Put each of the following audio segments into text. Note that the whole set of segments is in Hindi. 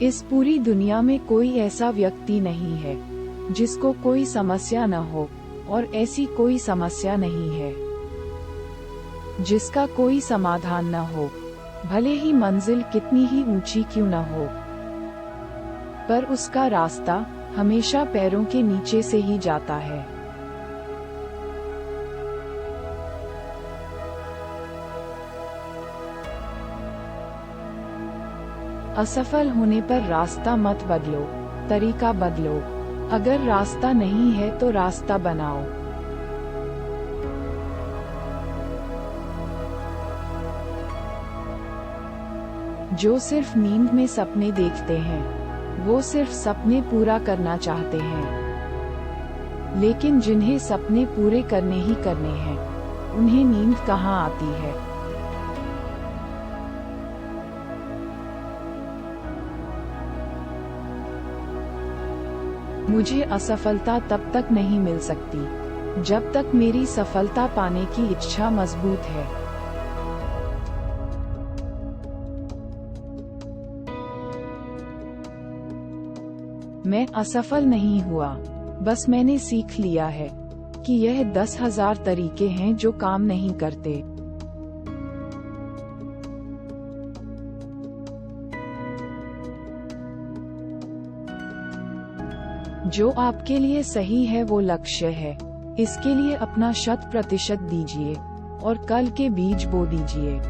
इस पूरी दुनिया में कोई ऐसा व्यक्ति नहीं है जिसको कोई समस्या न हो, और ऐसी कोई समस्या नहीं है जिसका कोई समाधान न हो, भले ही मंजिल कितनी ही ऊंची क्यों न हो। पर उसका रास्ता हमेशा पैरों के नीचे से ही जाता है। असफल होने पर रास्ता मत बदलो, तरीका बदलो। अगर रास्ता नहीं है तो रास्ता बनाओ। जो सिर्फ नींद में सपने देखते हैं, वो सिर्फ सपने पूरा करना चाहते हैं। लेकिन जिन्हें सपने पूरे करने ही करने हैं, उन्हें नींद कहाँ आती है। मुझे असफलता तब तक नहीं मिल सकती जब तक मेरी सफलता पाने की इच्छा मजबूत है। मैं असफल नहीं हुआ, बस मैंने सीख लिया है कि यह 10,000 तरीके हैं जो काम नहीं करते। जो आपके लिए सही है वो लक्ष्य है। इसके लिए अपना 100% दीजिए और कल के बीज बो दीजिए।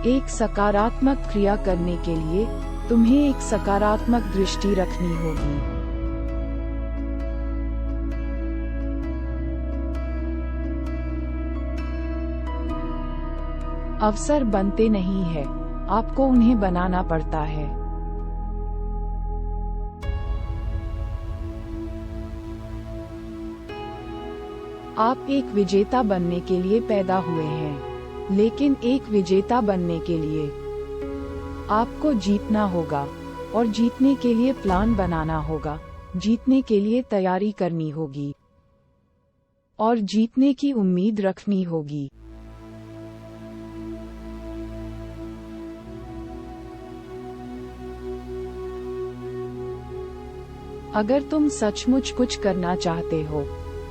एक सकारात्मक क्रिया करने के लिए तुम्हें एक सकारात्मक दृष्टि रखनी होगी। अवसर बनते नहीं है, आपको उन्हें बनाना पड़ता है। आप एक विजेता बनने के लिए पैदा हुए हैं, लेकिन एक विजेता बनने के लिए आपको जीतना होगा, और जीतने के लिए प्लान बनाना होगा, जीतने के लिए तैयारी करनी होगी, और जीतने की उम्मीद रखनी होगी। अगर तुम सचमुच कुछ करना चाहते हो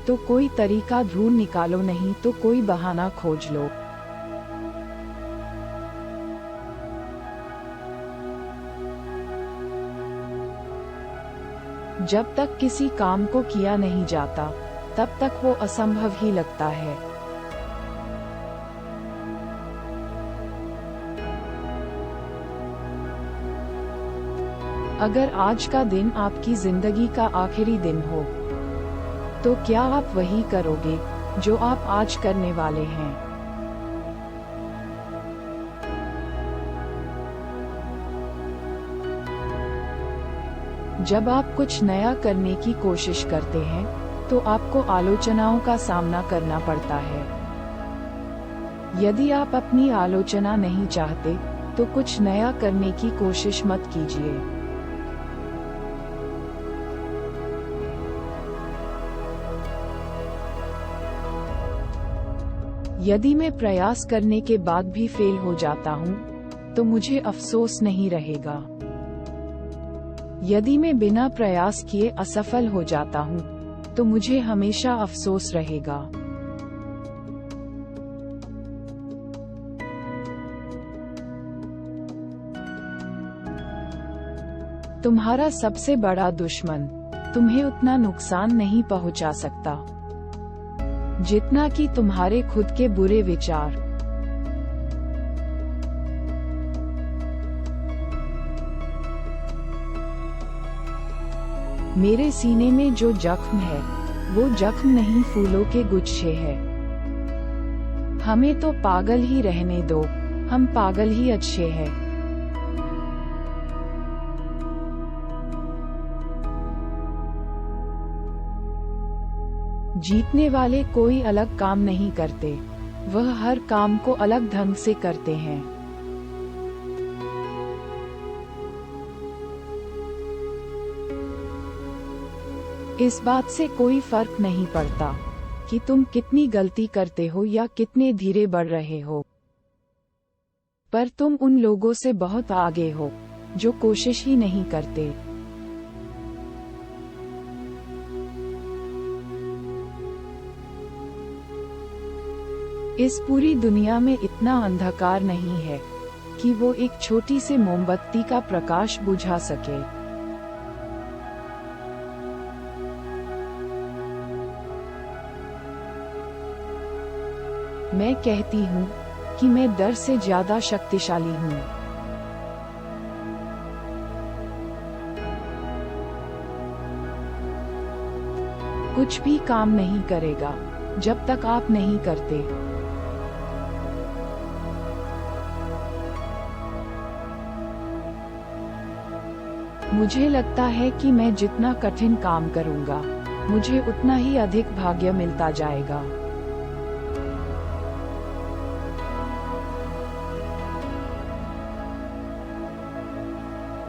तो कोई तरीका ढूंढ निकालो, नहीं तो कोई बहाना खोज लो। जब तक किसी काम को किया नहीं जाता, तब तक वो असंभव ही लगता है। अगर आज का दिन आपकी जिंदगी का आखिरी दिन हो, तो क्या आप वही करोगे जो आप आज करने वाले हैं? जब आप कुछ नया करने की कोशिश करते हैं, तो आपको आलोचनाओं का सामना करना पड़ता है। यदि आप अपनी आलोचना नहीं चाहते, तो कुछ नया करने की कोशिश मत कीजिए। यदि मैं प्रयास करने के बाद भी फेल हो जाता हूँ, तो मुझे अफसोस नहीं रहेगा। यदि मैं बिना प्रयास किए असफल हो जाता हूँ, तो मुझे हमेशा अफसोस रहेगा। तुम्हारा सबसे बड़ा दुश्मन तुम्हें उतना नुकसान नहीं पहुंचा सकता जितना कि तुम्हारे खुद के बुरे विचार। मेरे सीने में जो जख्म है, वो जख्म नहीं फूलों के गुच्छे है। हमें तो पागल ही रहने दो, हम पागल ही अच्छे हैं। जीतने वाले कोई अलग काम नहीं करते, वह हर काम को अलग ढंग से करते हैं। इस बात से कोई फर्क नहीं पड़ता कि तुम कितनी गलती करते हो या कितने धीरे बढ़ रहे हो, पर तुम उन लोगों से बहुत आगे हो जो कोशिश ही नहीं करते। इस पूरी दुनिया में इतना अंधकार नहीं है कि वो एक छोटी सी मोमबत्ती का प्रकाश बुझा सके। मैं कहती हूँ कि मैं डर से ज्यादा शक्तिशाली हूँ। कुछ भी काम नहीं करेगा जब तक आप नहीं करते। मुझे लगता है कि मैं जितना कठिन काम करूंगा, मुझे उतना ही अधिक भाग्य मिलता जाएगा।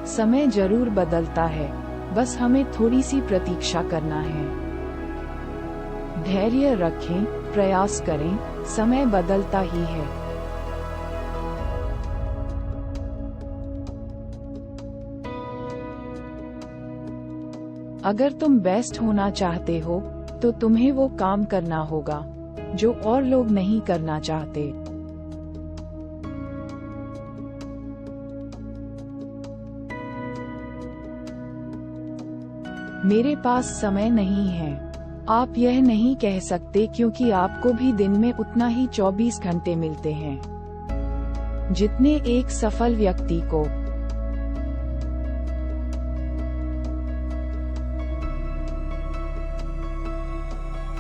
समय जरूर बदलता है, बस हमें थोड़ी सी प्रतीक्षा करना है। धैर्य रखें, प्रयास करें, समय बदलता ही है। अगर तुम बेस्ट होना चाहते हो, तो तुम्हें वो काम करना होगा जो और लोग नहीं करना चाहते। मेरे पास समय नहीं है, आप यह नहीं कह सकते क्योंकि आपको भी दिन में उतना ही 24 घंटे मिलते हैं जितने एक सफल व्यक्ति को।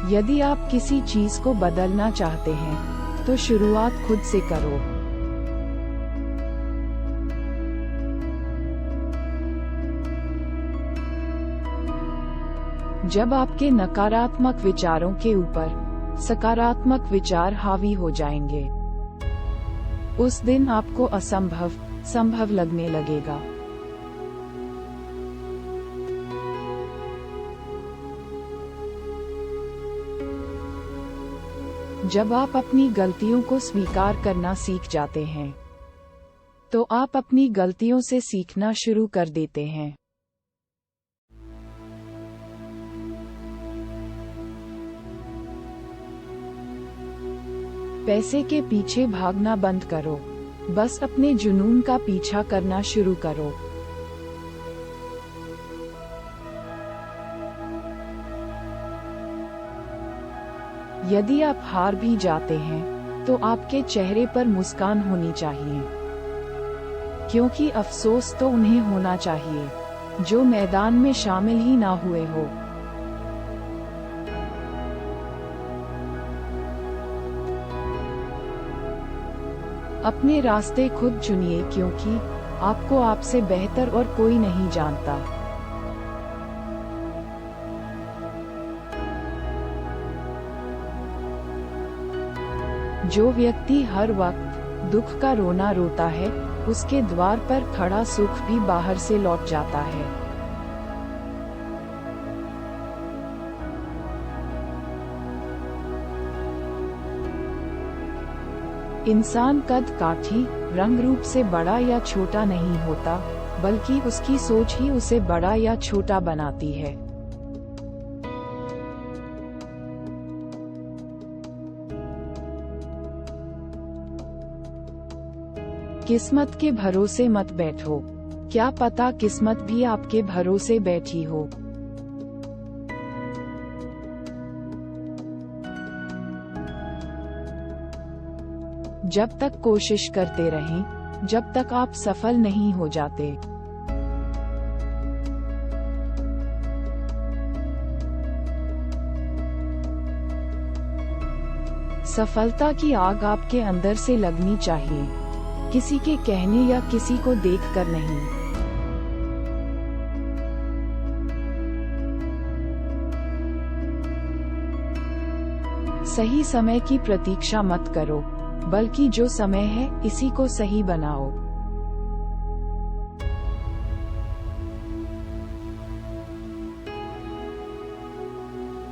यदि आप किसी चीज को बदलना चाहते हैं, तो शुरुआत खुद से करो। जब आपके नकारात्मक विचारों के ऊपर सकारात्मक विचार हावी हो जाएंगे, उस दिन आपको असंभव संभव लगने लगेगा। जब आप अपनी गलतियों को स्वीकार करना सीख जाते हैं, तो आप अपनी गलतियों से सीखना शुरू कर देते हैं। पैसे के पीछे भागना बंद करो, बस अपने जुनून का पीछा करना शुरू करो। यदि आप हार भी जाते हैं, तो आपके चेहरे पर मुस्कान होनी चाहिए, क्योंकि अफसोस तो उन्हें होना चाहिए जो मैदान में शामिल ही ना हुए हो। अपने रास्ते खुद चुनिए, क्योंकि आपको आपसे बेहतर और कोई नहीं जानता। जो व्यक्ति हर वक्त दुख का रोना रोता है, उसके द्वार पर खड़ा सुख भी बाहर से लौट जाता है। इंसान कद काठी रंग रूप से बड़ा या छोटा नहीं होता, बल्कि उसकी सोच ही उसे बड़ा या छोटा बनाती है। किस्मत के भरोसे मत बैठो, क्या पता किस्मत भी आपके भरोसे बैठी हो। जब तक कोशिश करते रहें, जब तक आप सफल नहीं हो जाते। सफलता की आग आपके अंदर से लगनी चाहिए, किसी के कहने या किसी को देखकर नहीं। सही समय की प्रतीक्षा मत करो, बल्कि जो समय है इसी को सही बनाओ।